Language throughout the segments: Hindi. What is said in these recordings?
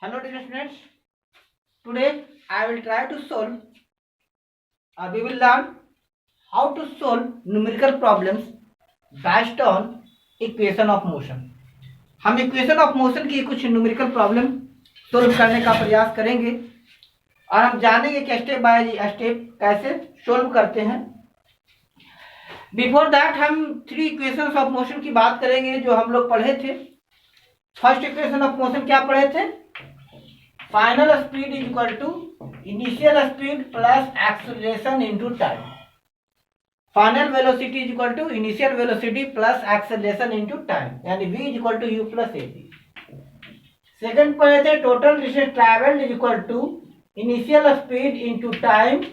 Hello dear students, today I will try to solve we will learn how to solve numerical problems based on equation of motion. हम इक्वेशन ऑफ मोशन की कुछ न्यूमेरिकल प्रॉब्लम सोल्व करने का प्रयास करेंगे और हम जानेंगे कि स्टेप बाय स्टेप कैसे सोल्व करते हैं। बिफोर दैट हम थ्री इक्वेशंस ऑफ मोशन की बात करेंगे जो हम लोग पढ़े थे। फर्स्ट इक्वेशन ऑफ मोशन क्या पढ़े थे? Final speed is equal to initial speed plus acceleration into time. Final velocity is equal to initial velocity plus acceleration into time, यानी v is equal to u plus A T. Second पढ़े थे total distance travelled is equal to initial speed into time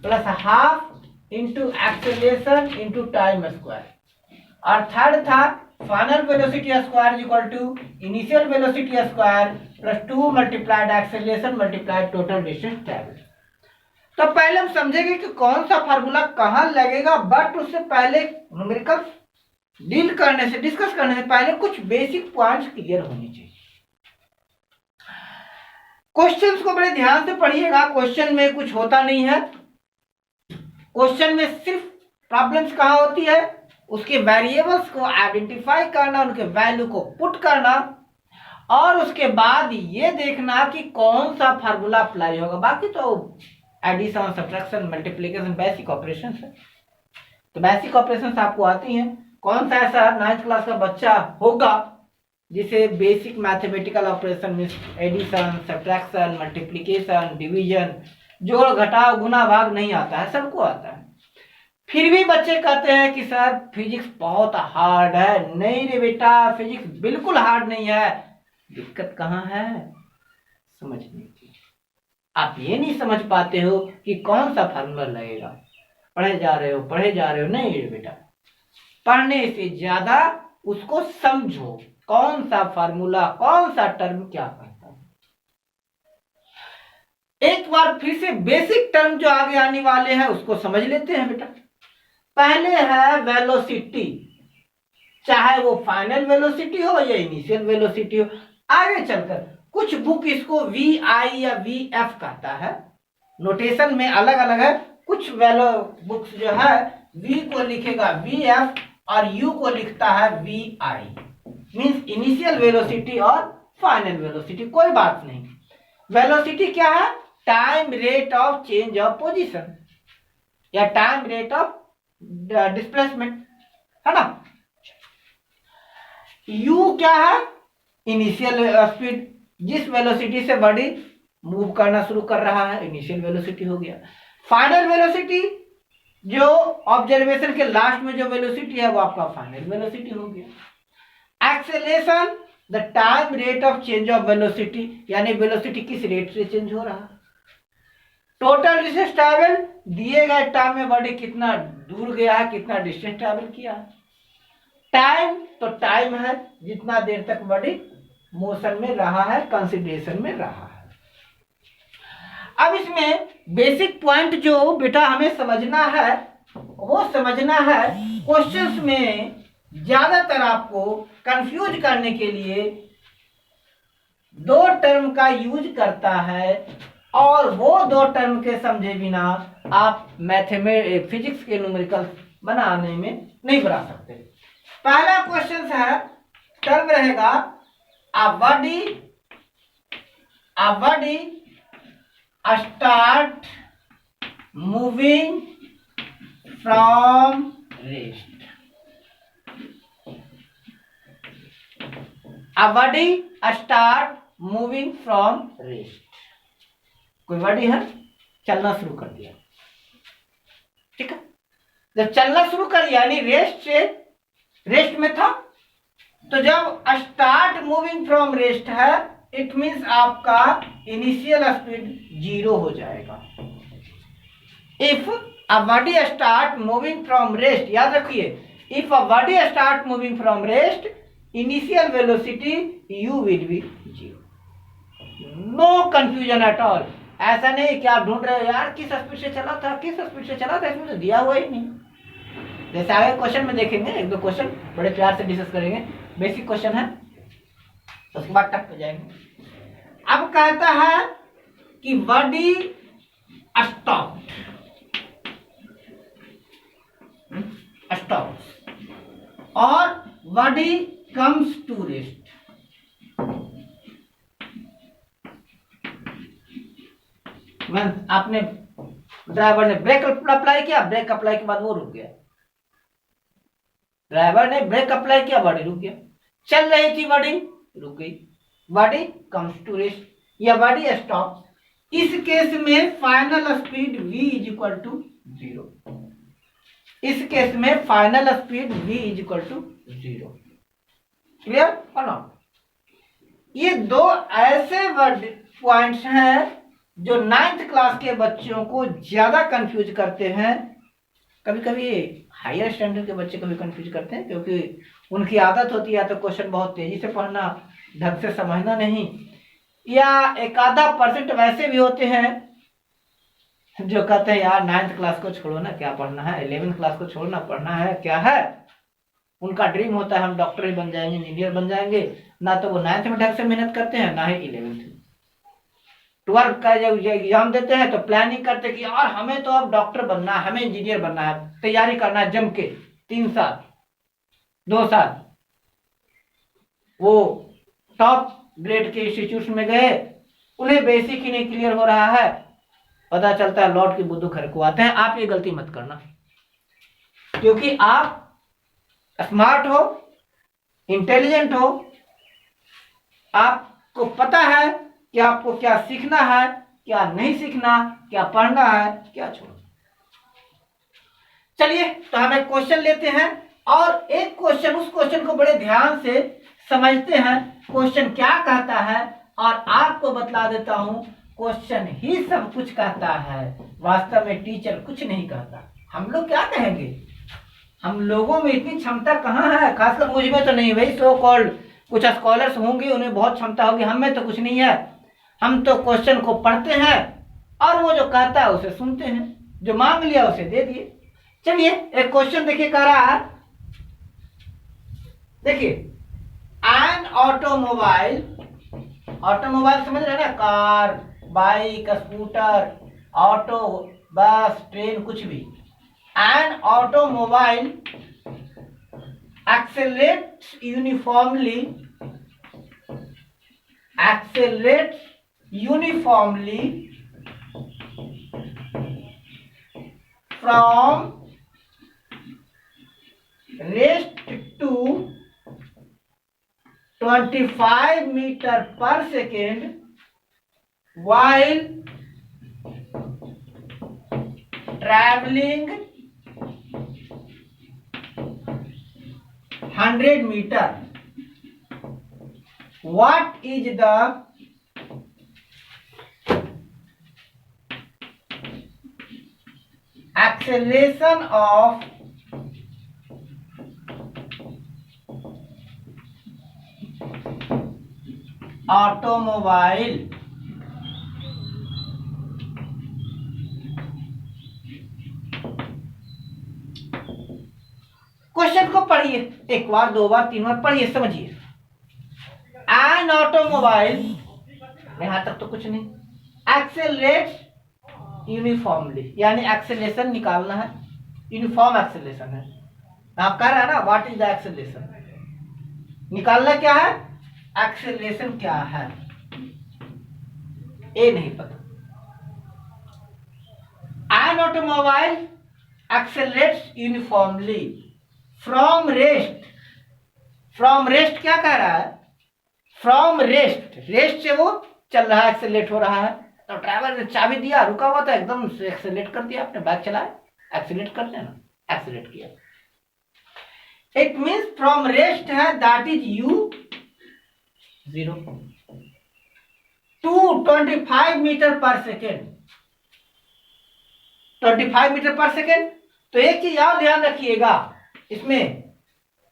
plus half into acceleration into time square. और थर्ड था final velocity square is equal to initial velocity square plus 2 multiplied acceleration multiplied total distance travelled. तो पहले हम समझेंगे कि कौन सा फार्मूला कहां लगेगा, बट उससे पहले न्यूमेरिकल डिस्कस करने से पहले कुछ बेसिक पॉइंट्स क्लियर होने चाहिए। क्वेश्चंस को बड़े ध्यान से पढ़िएगा। क्वेश्चन में कुछ होता नहीं है। क्वेश्चन में सिर्फ प्रॉब्लम्स कहां होती है, उसके वेरिएबल्स को आइडेंटिफाई करना, उनके वैल्यू को पुट करना और उसके बाद ये देखना कि कौन सा फार्मूला अप्लाई होगा। बाकी तो addition, subtraction, multiplication basic operations है। तो बेसिक ऑपरेशंस आपको आती हैं। कौन सा ऐसा 9th क्लास का बच्चा होगा जिसे बेसिक मैथमेटिकल ऑपरेशन में एडिशन, सब्ट्रैक्शन, मल्टीप्लिकेशन, डिवीजन, जोड़ घटाव गुना भाग नहीं आता है? सबको आता है। फिर भी बच्चे कहते हैं कि सर फिजिक्स बहुत हार्ड है। नहीं रे बेटा, फिजिक्स बिल्कुल हार्ड नहीं है। दिक्कत कहाँ है? समझने की। आप ये नहीं समझ पाते हो कि कौन सा फार्मूला लगेगा। पढ़े जा रहे हो। नहीं रे बेटा, पढ़ने से ज्यादा उसको समझो, कौन सा फार्मूला, कौन सा टर्म क्या करता है। एक बार फिर से बेसिक टर्म जो आगे आने वाले हैं उसको समझ लेते हैं बेटा। पहले है वेलोसिटी, चाहे वो फाइनल वेलोसिटी हो या इनिशियल वेलोसिटी हो। आगे चलकर कुछ बुक इसको वी आई या वी एफ कहता है। नोटेशन में अलग अलग है। कुछ बुक्स जो है वी को लिखेगा वी एफ और यू को लिखता है V I, means initial velocity और फाइनल वेलोसिटी। कोई बात नहीं। वेलोसिटी क्या है? Time rate of change of position या टाइम रेट ऑफ डिस्प्लेसमेंट, है ना। u क्या है? इनिशियल स्पीड, जिस वेलोसिटी से बॉडी मूव करना शुरू कर रहा है, इनिशियल वेलोसिटी हो गया। फाइनल वेलोसिटी जो ऑब्जर्वेशन के लास्ट में जो वेलोसिटी है वो आपका फाइनल वेलोसिटी हो गया। Acceleration the time rate of change of velocity, यानी वेलोसिटी किस रेट से चेंज हो रहा है। टोटल डिस्टेंस ट्रैवल, दिए गए टाइम में बॉडी कितना दूर गया है, कितना डिस्टेंस ट्रैवल किया है। टाइम तो टाइम है जितना देर तक बॉडी मोशन में रहा है, कंसिडरेशन में रहा है। अब इसमें बेसिक पॉइंट जो बेटा हमें समझना है वो समझना है, क्वेश्चंस में ज्यादातर आपको कंफ्यूज करने के लिए दो टर्म का यूज करता है और वो दो टर्म के समझे बिना आप फिजिक्स के न्यूमेरिकल बनाने में नहीं बना सकते। पहला क्वेश्चन है, टर्म रहेगा a body start moving from rest. A body start moving from rest. कोई बॉडी है, चलना शुरू कर दिया, ठीक है। जब चलना शुरू कर दिया यानी रेस्ट में था, तो जब स्टार्ट मूविंग फ्रॉम रेस्ट है इट मींस आपका इनिशियल स्पीड 0 हो जाएगा। If a body start moving from rest, याद रखिए, if a body start moving from rest initial velocity u will be 0। No confusion at all. ऐसा नहीं कि आप ढूंढ रहे हो यार किस स्पीड से चला था, इसमें तो दिया हुआ ही नहीं। जैसे आगे क्वेश्चन में देखेंगे, एक दो क्वेश्चन बड़े प्यार से डिस्कस करेंगे। बेसिक क्वेश्चन है, उसके बाद टक पे जाएंगे। अब कहता है कि बॉडी स्टॉप और बॉडी कम्स टू रेस्ट। आपने ड्राइवर ने ब्रेक अप्लाई किया, ब्रेक अप्लाई के बाद वो रुक गया, ड्राइवर ने ब्रेक अप्लाई किया, बॉडी रुक गया, चल रही थी बॉडी रुक गई, बॉडी कम्स टू रेस्ट या बॉडी स्टॉप। इस केस में final speed v is equal to 0। इस केस में final speed v is equal to 0। Clear और नॉट? ये दो ऐसे पॉइंट्स हैं जो 9th क्लास के बच्चों को ज्यादा कंफ्यूज करते हैं। कभी कभी हायर स्टैंडर्ड के बच्चे कभी कंफ्यूज करते हैं, क्योंकि उनकी आदत होती है या तो क्वेश्चन बहुत तेजी से पढ़ना, ढंग से समझना नहीं, या एक आधा % वैसे भी होते हैं जो कहते हैं यार 9th क्लास को छोड़ो ना, क्या पढ़ना है, 11th क्लास को छोड़ना, पढ़ना है क्या है। उनका ड्रीम होता है हम डॉक्टर ही बन जाएंगे, इंजीनियर बन जाएंगे, ना तो वो 9th में ढंग से मेहनत करते हैं, ना ही 11th में। 12th का जब एग्जाम देते हैं तो प्लानिंग करते कि यार हमें तो अब डॉक्टर बनना है, हमें इंजीनियर बनना है, तैयारी करना है जम के, 3 साल 2 साल वो टॉप ग्रेड के इंस्टीट्यूट में गए, उन्हें बेसिक ही नहीं क्लियर हो रहा है, पता चलता है लौट के बुद्धू घर को आते हैं। आप ये गलती मत करना, क्योंकि आप स्मार्ट हो, इंटेलिजेंट हो, आपको पता है कि आपको क्या सीखना है, क्या नहीं सीखना, क्या पढ़ना है, क्या छोड़ना। चलिए तो हम एक क्वेश्चन लेते हैं और एक क्वेश्चन, उस क्वेश्चन को बड़े ध्यान से समझते हैं, क्वेश्चन क्या कहता है, और आपको बतला देता हूं क्वेश्चन ही सब कुछ कहता है, वास्तव में टीचर कुछ नहीं कहता। हम लोग क्या कहेंगे, हम लोगों में इतनी क्षमता कहाँ है, खासकर मुझ में तो नहीं भाई, सो कॉल्ड कुछ स्कॉलर्स होंगे उन्हें बहुत क्षमता होगी, हम में तो कुछ नहीं है। हम तो क्वेश्चन को पढ़ते हैं और वो जो कहता है उसे सुनते हैं, जो मांग लिया उसे दे दिए। चलिए एक क्वेश्चन देखिए, कह रहा है, देखिए एन ऑटोमोबाइल, ऑटोमोबाइल समझ रहे हैं ना, कार, बाइक, स्कूटर, ऑटो, बस, ट्रेन, कुछ भी। An automobile accelerates uniformly from rest to 25 meter per second while traveling 100 meter. What is the acceleration of automobile? Question को पढ़िए, एक बार, 2 बार, 3 बार पढ़िए, समझिए। एन ऑटोमोबाइल, यहां तक तो कुछ नहीं, एक्सेलरेट यूनिफॉर्मली, यानी एक्सेलेरेशन निकालना है, यूनिफॉर्म एक्सेलरेशन है। आप कह रहे हैं ना व्हाट इज द एक्सेलरेशन, निकालना क्या है, एक्सेलरेशन क्या है, ये नहीं पता। An automobile accelerates uniformly from rest, from rest क्या कह रहा है, फ्रॉम रेस्ट, रेस्ट से वो चल रहा है, एक्सेलरेट हो रहा है। तो ड्राइवर ने चाबी दिया, रुका हुआ था, एकदम से एक्सेलरेट कर दिया, आपने बाइक चलाया, एक्सेलरेट कर देना, एक्सेलरेट किया। इट मींस फ्रॉम रेस्ट है, that is u 0 to 25 metre per second, 25 metre per second. तो एक चीज और ध्यान रखिएगा, इसमें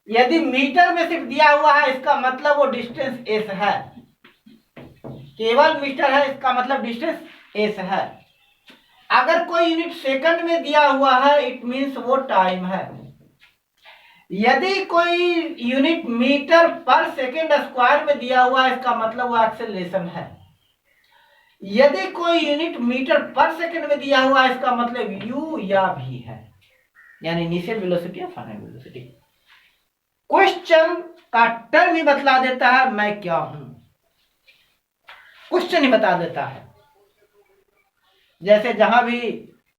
यदि मीटर में सिर्फ दिया हुआ है, इसका मतलब वो डिस्टेंस s है, केवल मीटर है, इसका मतलब डिस्टेंस s है। अगर कोई यूनिट सेकंड में दिया हुआ है, इट मींस वो टाइम है। यदि कोई unit metre per second square में दिया हुआ है, इसका मतलब वो एक्सेलरेशन है। यदि कोई यूनिट मीटर पर सेकंड में दिया हुआ है, इसका मतलब u या v है, यानी इनिशियल वेलोसिटी या फाइनल वेलोसिटी। क्वेश्चन का टर्म ही बतला देता है मैं क्या हूं, क्वेश्चन ही बता देता है। जैसे जहां भी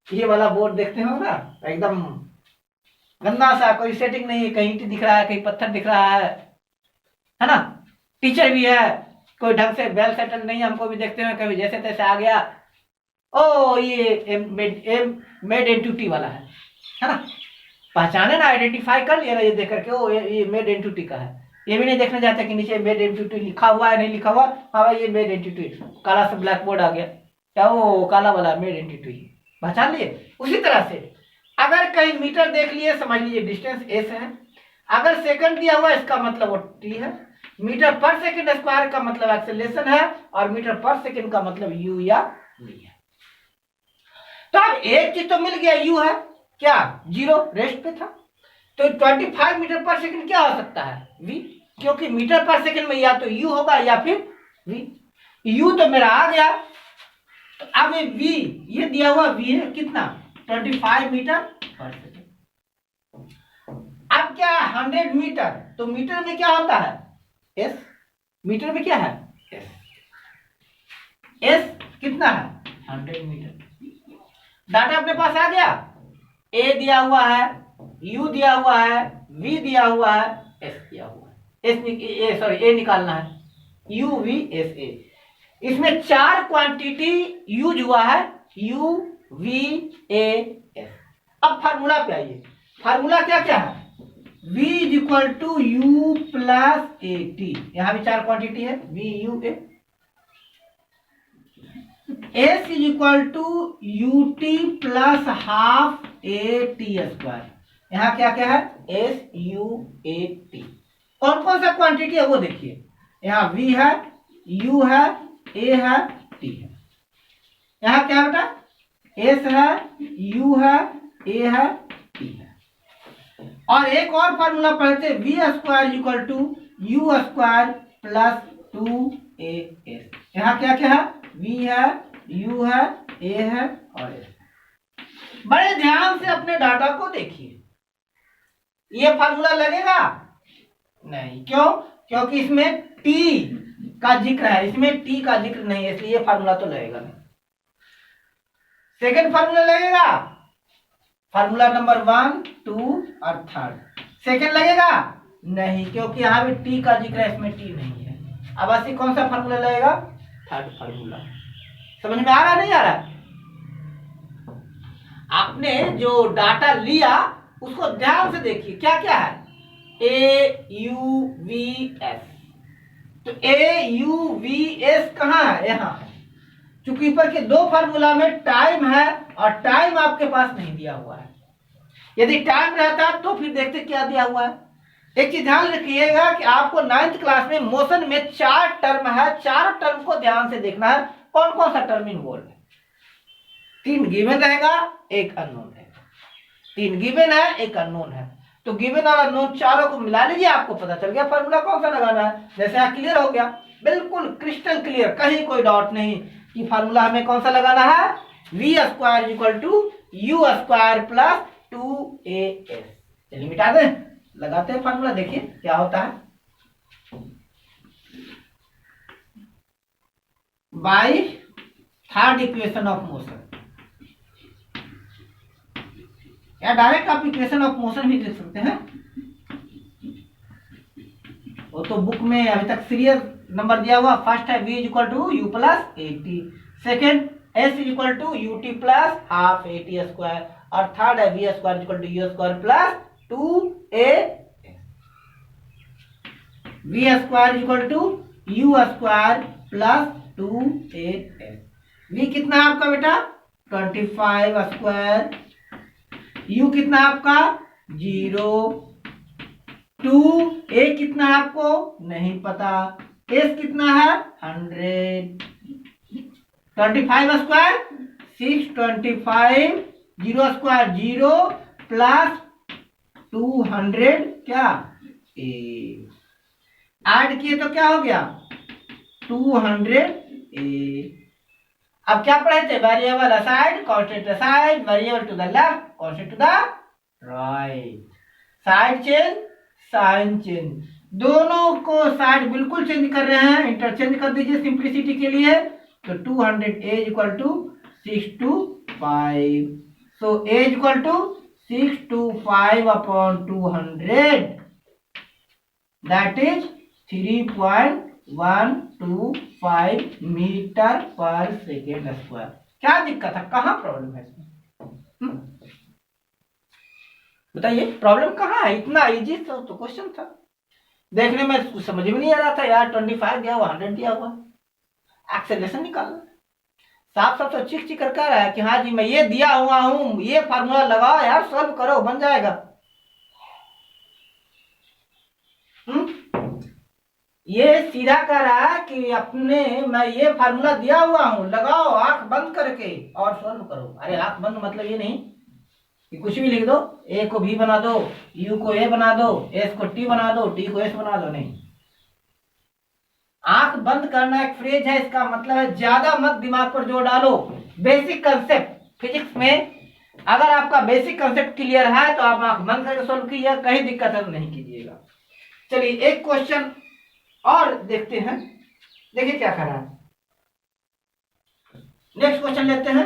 ये वाला बोर्ड देखते हो ना, एकदम गंदा सा, कोई सेटिंग नहीं है, कहीं ईंट दिख रहा है, कहीं पत्थर दिख रहा है ना। टीचर भी है, कोई ढंग से वेल सेटल नहीं है, हमको भी देखते हुए कभी जैसे तैसे आ गया, ओ ये मेड एंटिटी वाला है ना, पहचाने ना, आइडेंटिफाई कर लिया ना ये देख करके, ओ ये मेड एंटिटी का है। ये भी नहीं देखना चाहता कि नीचे मेड एंटिटी लिखा हुआ है नहीं लिखा हुआ, हाँ भाई ये मेड एंटिटी, काला से ब्लैक बोर्ड आ गया, क्या वो काला वाला मेड एंटिटी पहचान लिए। उसी तरह से अगर कहीं मीटर देख लिए, समझ लीजिए डिस्टेंस एस है, अगर सेकंड दिया हुआ इसका मतलब वो टी है, मीटर पर सेकंड स्क्वायर का मतलब एक्सेलरेशन है, और मीटर पर सेकंड का मतलब यू या वी है। तो अब एक चीज तो मिल गया, यू है क्या, जीरो रेस्ट पे था, तो 25 मीटर पर सेकंड क्या हो सकता है, वी, क्योंकि मीटर पर सेकंड में या तो यू होगा या फिर वी। यू तो मेरा आ गया, तो अब वी, ये दिया हुआ वी है कितना, 25 मीटर पर सेकंड। अब क्या है 100 मीटर, तो मीटर में क्या होता है एस, मीटर में क्या है एस, एस कितना है 100 मीटर। डाटा अपने पास आ गया, ए दिया हुआ है, यू दिया हुआ है, वी दिया हुआ है, एस दिया हुआ है, ए निकालना है, यू वी एस ए। इसमें 4 क्वांटिटी यूज हुआ है, यू वी ए एस। अब फार्मूला पे आइए, फार्मूला क्या क्या है, v is equal to you plus A T, यहां भी 4 क्वांटिटी है, V U A. S is equal to you T plus half A T square, यहां क्या क्या है एस यू ए टी। कौन कौन सा क्वांटिटी है वो देखिए, यहां v है, u है, a है, t है। यहां क्या बेटा s है, u है, a है, t है। और एक और फार्मूला पढ़ते, V square equal to U square plus 2as। यहाँ क्या क्या है, v है, u है, a है और s। बड़े ध्यान से अपने डाटा को देखिए, ये फार्मूला लगेगा नहीं, क्यों, क्योंकि इसमें t का जिक्र है, इसमें t का जिक्र नहीं है, इसलिए फार्मूला तो लगेगा नहीं। सेकंड फार्मूला लगेगा, फार्मूला नंबर 1 2 और थर्ड, सेकंड लगेगा नहीं, क्योंकि यहां भी टी का जिक्र है, इसमें टी नहीं है। अब ऐसे कौन सा फार्मूला लगेगा, थर्ड फार्मूला। समझ में आ रहा नहीं आ रहा, आपने जो डाटा लिया उसको ध्यान से देखिए, क्या क्या है, ए यू वी एस। तो ए यू वी एस कहां है, यहां है, चूंकि ऊपर के दो फार्मूला में टाइम है और टाइम आपके पास नहीं दिया हुआ है। यदि टाइम रहता तो फिर देखते क्या दिया हुआ है। एक चीज ध्यान रखिएगा कि आपको 9th क्लास में मोशन में 4 टर्म है, 4 टर्म को ध्यान से देखना है, कौन कौन सा टर्म इन्वॉल्व है। 3 गिवन रहेगा, 1 अननोन है, 3 गिवन है, 1 अननोन है, तो गिवन और अननोन चारों को मिला लीजिए, आपको पता चल गया फार्मूला कौन सा लगाना है। जैसे यहाँ क्लियर हो गया, बिल्कुल क्रिस्टल क्लियर, कहीं कोई डाउट नहीं कि फार्मूला हमें कौन सा लगाना है, V square equal to U square plus 2as। चलिए मिटा दें, लगाते हैं फार्मूला, देखिए क्या होता है। By third equation of motion, या डायरेक्ट आप इक्वेशन ऑफ मोशन भी लिख सकते हैं, वो तो बुक में अभी तक सीरियल नंबर दिया हुआ। फर्स्ट है v equal to you plus A T, second s equal to you T plus half A T square, और थर्ड है V square equal to U square plus 2a। V square equal to U square plus 2a। V कितना है आपका बेटा 25 स्क्वायर, यू कितना है आपका 0, 2a कितना है आपको नहीं पता, s कितना है 100, 25 स्क्वायर 625, 0 स्क्वायर 0 प्लस 200 क्या ए, ऐड किए तो क्या हो गया 200 ए। अब क्या पढ़े थे, variable aside, constant aside, variable to the left, constant to the right, side change, sign change, दोनों को साइड बिल्कुल चेंज कर रहे हैं, इंटरचेंज कर दीजिए सिंप्लिसिटी के लिए। तो 200 a equal to 6 to 5, so a equal to 6 to 5 upon 200, that is 3.125 metre per second square. क्या दिक्कत है, कहाँ प्रॉब्लम है इसमें, बताइए प्रॉब्लम कहाँ है, इतना इजी तो क्वेश्चन था, देखने में कुछ समझ में नहीं आ रहा था यार, 25 दिया हुआ, 100 दिया हुआ, एक्सेलरेशन निकालना, साफ साफ तो चिक चिक कर रहा है कि हाँ जी मैं ये दिया हुआ हूं, ये फार्मूला लगाओ यार, सॉल्व करो, बन जाएगा। ये सीधा कह रहा है कि अपने मैं ये फार्मूला दिया हुआ हूं, लगाओ आंख बंद करके और सॉल्व करो। अरे आंख बंद मतलब ये नहीं कि कुछ भी लिख दो, ए को भी बना दो, यू को ए बना दो, एस को टी बना दो, टी को एस बना दो, नहीं, आंख बंद करना एक फ्रेज है, इसका मतलब है ज्यादा मत दिमाग पर जोर डालो, बेसिक कंसेप्ट फिजिक्स में अगर आपका बेसिक कंसेप्ट क्लियर है तो आप आंख बंद करके सॉल्व कीजिए, कहीं दिक्कत है तो नहीं कीजिएगा। चलिए एक क्वेश्चन और देखते हैं, देखिए क्या कर रहा है, नेक्स्ट क्वेश्चन लेते हैं।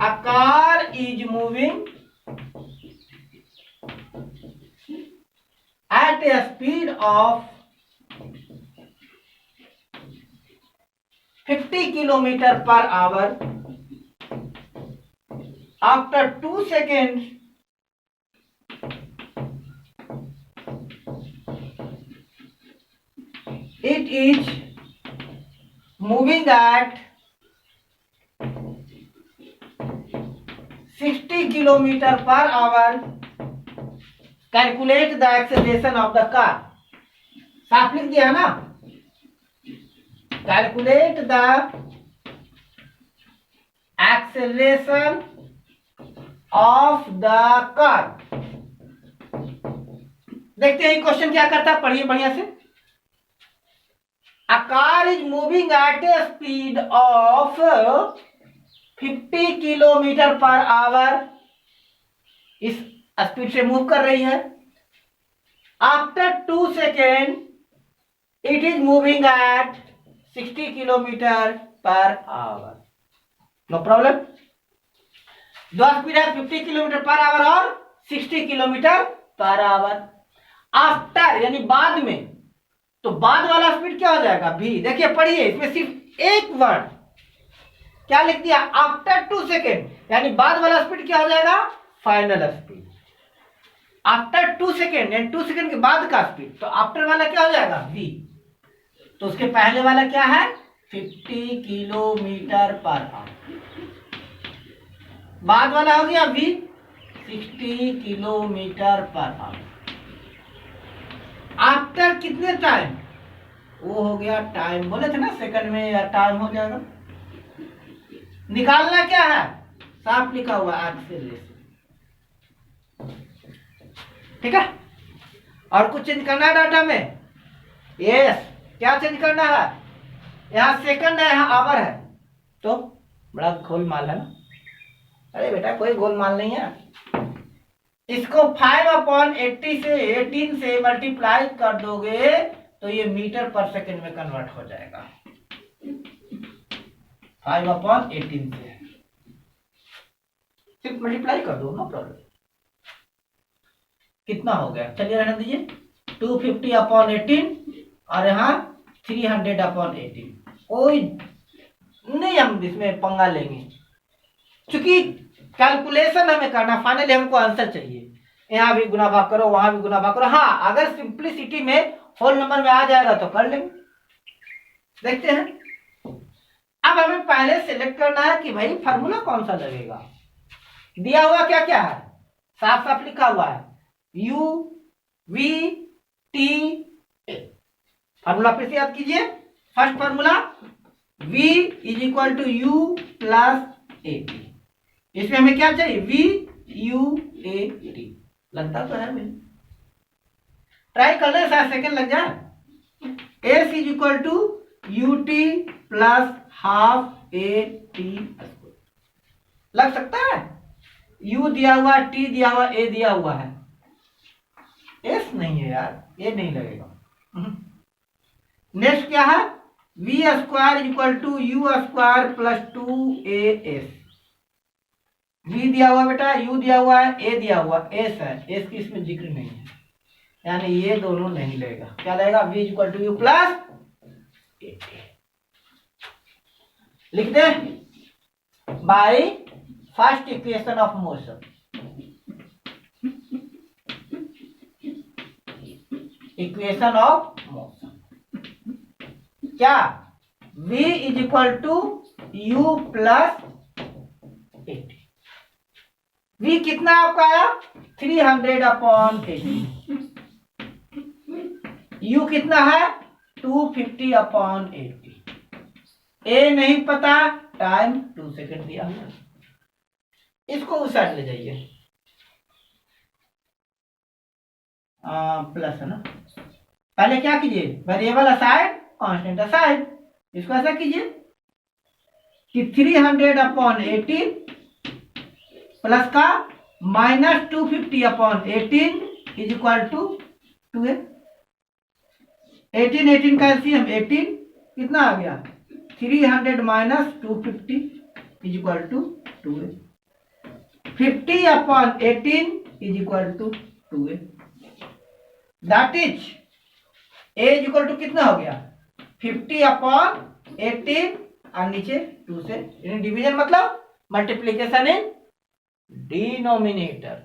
A car is moving eight A speed of 50 kilometre per our, after 2 seconds it is moving at 60 kilometer per hour, calculate the acceleration of the car। साफ लिख दिया ना, calculate the acceleration of the car। देखते हैं क्वेश्चन क्या करता है, पढ़िए बढ़िया से। A car is moving at a speed of 50 kilometre per hour, इस स्पीड से मूव कर रही है। After 2 second it is moving at 60 kilometre per hour, no problem. दो स्पीड है 50 किलोमीटर पर आवर और 60 किलोमीटर पर आवर। आफ्टर यानी बाद में, तो बाद वाला स्पीड क्या हो जाएगा, भी देखिए पढ़िए, इसमें सिर्फ एक वर्ड क्या लिख दिया, आफ्टर 2 सेकेंड, यानी बाद वाला स्पीड क्या हो जाएगा, फाइनल स्पीड। आफ्टर 2 सेकेंड यानी 2 सेकेंड के बाद का स्पीड, तो आफ्टर वाला क्या हो जाएगा, v, तो उसके पहले वाला क्या है, 50 किलोमीटर पर आवर, बाद वाला हो गया v 60 kilometre per our. After कितने टाइम, वो हो गया टाइम, बोले थे ना सेकंड में या टाइम हो जाएगा, निकालना क्या है, साफ लिखा हुआ एक्सेलरेशन, ठीक है। और कुछ चेंज करना है डाटा में, यस, क्या चेंज करना है, यहाँ सेकंड है यहाँ आवर है, तो बड़ा गोलमाल है ना, अरे बेटा कोई गोलमाल नहीं है, इसको 5/80 से 18 से मल्टीप्लाई कर दोगे तो ये मीटर पर सेकंड में कन्वर्ट हो जाएगा, 5/18 से सिर्फ मल्टीप्लाई कर दो, नो प्रॉब्लम। कितना हो गया, चलिए रहने दीजिए, 250/18 और यहाँ 300/18, कोई नहीं हम इसमें पंगा लेंगे, क्योंकि कैलकुलेशन हमें करना, फाइनली हमको आंसर चाहिए, यहाँ भी गुना भाग करो वहां भी गुना भाग करो। हाँ अगर सिंप्लिसिटी में होल नंबर में आ जाएगा तो कर लेंगे, देखते हैं। अब हमें पहले सिलेक्ट करना है कि भाई फार्मूला कौन सा लगेगा, दिया हुआ क्या क्या है, साफ साफ लिखा हुआ है, u v t a। Formula फिर से याद कीजिए, first formula v is equal to u plus a t, इसमें हमें क्या चाहिए, v u a t, लगता तो है मुझे, ट्राई कर ले, शायद सेकंड लग जाए। s is equal to u t plus half A T square. लग सकता है? u दिया हुआ, t दिया हुआ, a दिया हुआ है, s नहीं है यार, a नहीं लगेगा। नेक्स्ट क्या है? V square equal to U square plus 2as। v दिया हुआ बेटा, u दिया हुआ है, a दिया हुआ, s है, s की इसमें जिक्र नहीं है, यानी ये दोनों नहीं लगेगा। क्या लगेगा? v equal to you plus a। लिख दे by first equation of motion. Equation of motion क्या? v is equal to you plus A T. v कितना आपका आया? 300/80। u कितना है? 250/80। a नहीं पता, टाइम 2 सेकेंड दिया हुआ। इसको उस साइड ले जाइए, प्लस है ना। पहले क्या कीजिए? Variable aside, constant aside. इसको ऐसा कीजिए कि 300/80 प्लस का minus 250/18 is equal to 2a। 18 का एलसीएम 18 कितना आ गया? 300 minus 250 is equal to 2a। 50/18 is equal to 2a। That is a is equal to कितना हो गया? 50/18 और नीचे 2 से डिवीजन मतलब multiplication in denominator.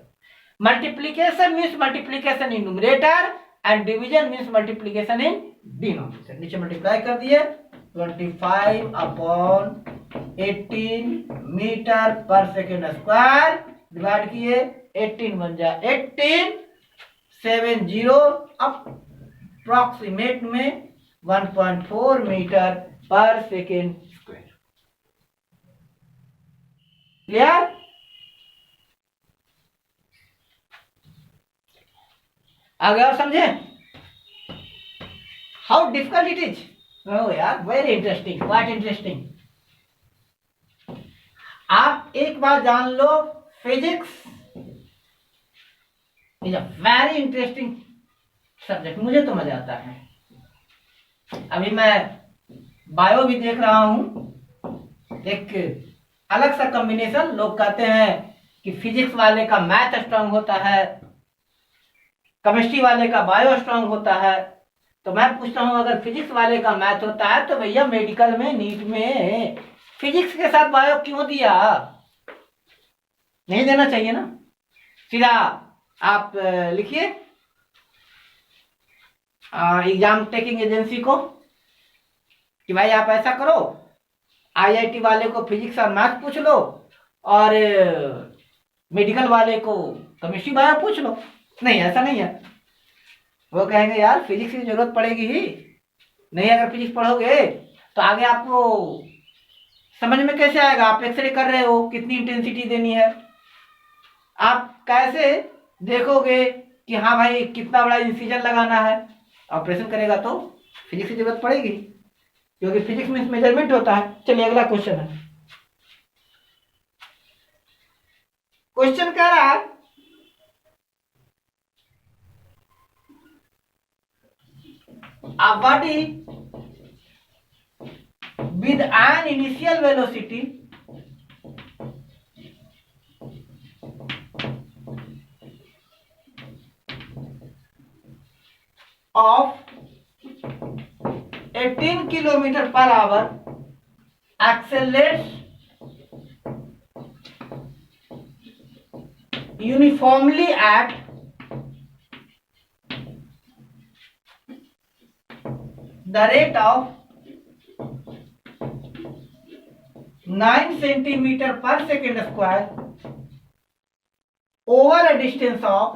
Multiplication means multiplication in numerator and division means multiplication in denominator. नीचे मल्टीप्लाई कर दिए, 25/18 metre per second square divide किए, 18 बन जाए 1870 अप्रॉक्सीमेट में 1.4 metre per second square. Clear? आगे और समझे? How difficult it is? Oh यार, वेरी इंटरेस्टिंग, क्वाइट इंटरेस्टिंग। आप एक बार जान लो, physics is a very interesting subject. मुझे तो मजा आता है। अभी मैं बायो भी देख रहा हूं, एक अलग सा कॉम्बिनेशन। लोग कहते हैं कि फिजिक्स वाले का मैथ स्ट्रांग होता है, केमिस्ट्री वाले का बायो स्ट्रांग होता है। तो मैं पूछता हूं, अगर फिजिक्स वाले का मैथ होता है तो भैया मेडिकल में, नीट में फिजिक्स के साथ बायो क्यों दिया? नहीं देना चाहिए ना। सीधा आप लिखिए एग्जाम टेकिंग एजेंसी को कि भाई आप ऐसा करो, आईआईटी वाले को फिजिक्स और मैथ पूछ लो और मेडिकल वाले को केमिस्ट्री बायो पूछ लो। नहीं, ऐसा नहीं है। वो कहेंगे यार फिजिक्स की जरूरत पड़ेगी ही नहीं, अगर फिजिक्स पढ़ोगे तो आगे आपको समझ में कैसे आएगा? आप एक्सरे कर रहे हो, कितनी इंटेंसिटी देनी है, आप कैसे देखोगे कि हाँ भाई कितना बड़ा इंसिजन लगाना है? ऑपरेशन करेगा तो फिजिक्स की जरूरत पड़ेगी, क्योंकि फिजिक्स में मेजरमेंट होता है। चलिए अगला क्वेश्चन है। क्वेश्चन कह रहा है a body with an initial velocity of 18 km/h accelerates uniformly at the rate of 9 cm/s square over a distance of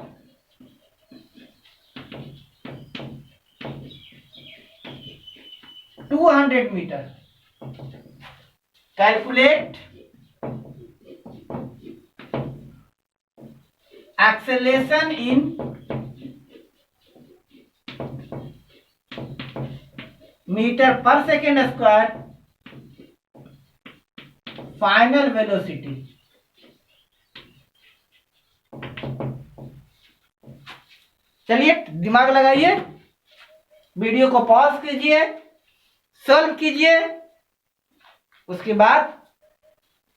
200 meters. Calculate acceleration in meter per second square final velocity. चलिए दिमाग लगाइए, वीडियो को पॉज कीजिए, सॉल्व कीजिए, उसके बाद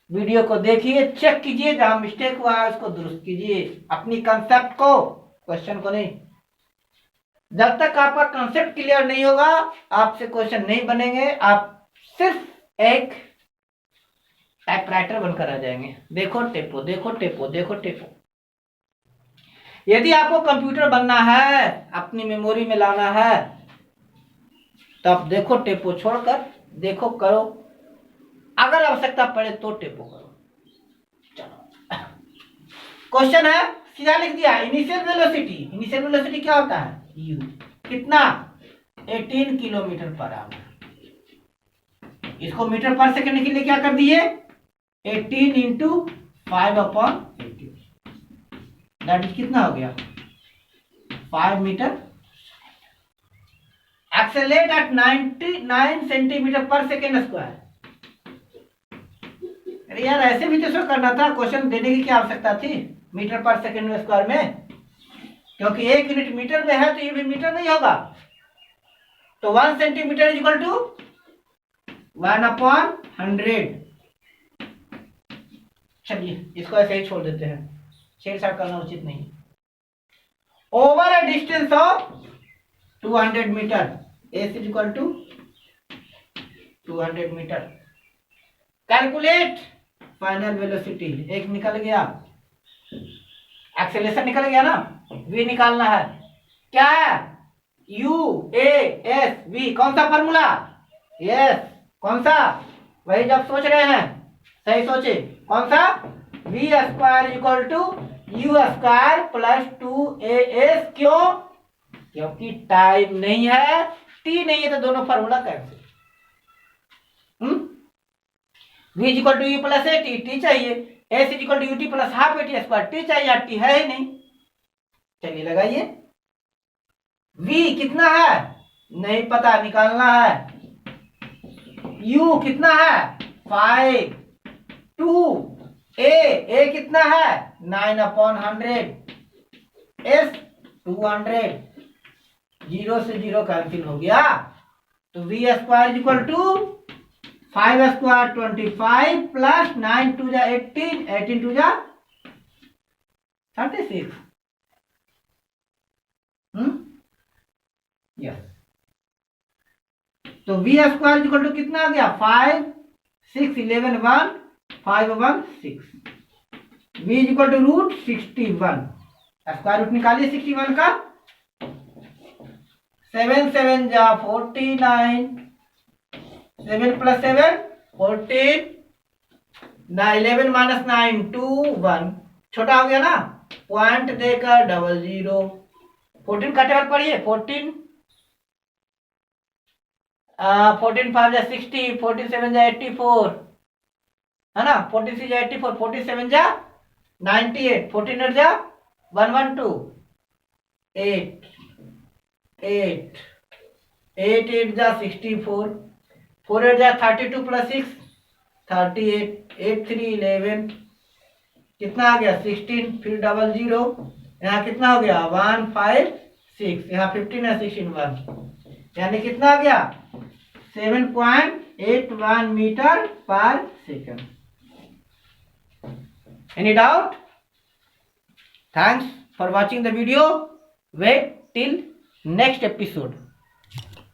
वीडियो को देखिए, चेक कीजिए, जहां मिस्टेक हुआ है उसको दुरुस्त कीजिए, अपनी कंसेप्ट को, क्वेश्चन को नहीं। जब तक आपका कंसेप्ट क्लियर नहीं होगा आपसे क्वेश्चन नहीं बनेंगे, आप सिर्फ एक टाइपराइटर बनकर आ जाएंगे। देखो टेपो, देखो टेपो, देखो टेपो। यदि आपको कंप्यूटर बनना है, अपनी मेमोरी में लाना है, तो आप देखो टेपो छोड़कर देखो करो, अगर आवश्यकता पड़े तो टेपो करो। चलो क्वेश्चन है, सीधा लिख दिया, इनिशियल वेलोसिटी। इनिशियल वेलोसिटी क्या होता है? यू। कितना? 18 किलोमीटर पर आवर। इसको मीटर पर सेकंड के लिए क्या कर दिए? 18 इंटू 5/18, दैट इज कितना हो गया? 5 मीटर। एक्सेलरेट एट 99 सेंटीमीटर पर सेकेंड स्क्वायर। अरे यार ऐसे भी तो शो करना था, क्वेश्चन देने की क्या आवश्यकता थी मीटर पर सेकेंड स्क्वायर में, क्योंकि 1 यूनिट मीटर में है तो ये भी मीटर नहीं होगा। तो 1 सेंटीमीटर इज इक्वल टू 1/100। चलिए इसको ऐसे ही छोड़ देते हैं, छेड़छाड़ करना उचित नहीं। Over a distance of 200 metre, S is equal to 200 metre. Calculate final velocity. एक निकल गया, एक्सेलरेशन निकल गया ना, वी निकालना है। क्या है? You A S V. कौन सा फॉर्मूला? यस, कौन सा? वही जब सोच रहे हैं सही सोचे, कौन सा? V square equal to U square plus 2as। क्यों? क्योंकि टाइम नहीं है, टी नहीं है, तो दोनों formula cancel. v is equal to you plus A T, T चाहिए। S is equal to you T plus half A T square, T चाहिए, टी है ही नहीं। चलिए लगाइए, v कितना है नहीं पता, निकालना है। u कितना है? 5। 2 a कितना है? 9/100। s 200। 0 से 0 कैंसिल हो गया, तो v square is equal to 5 square 25 plus 9 2 जा 18, 18 2 जा 36। यस, तो v स्क्वायर इक्वल टू कितना आ गया? 5 6 11 1 5 1 6। v is equal to root 61। Square root निकालिए 61 का। 7 7 जा 49, 7 प्लस 7 14, 11 माइनस 9 2 1। छोटा हो गया ना, पॉइंट देकर 00। 14 का टेबल पढ़िए। 14 5 जा 60, 14 7 जा 84, है ना? 46 जा 84, 47 जा 98, 14 8 जा 112, 8 8 8 8 जा 64, 4 8 जा 32 प्लस 6 38, 8 3 11, कितना आ गया? 16, फिर 00, यहाँ कितना हो गया? 1 5 6, यहाँ 15 है, 16 1, यानी कितना आ गया? 7.81 मीटर पर second. Any doubt? Thanks for watching the video. Wait till next episode.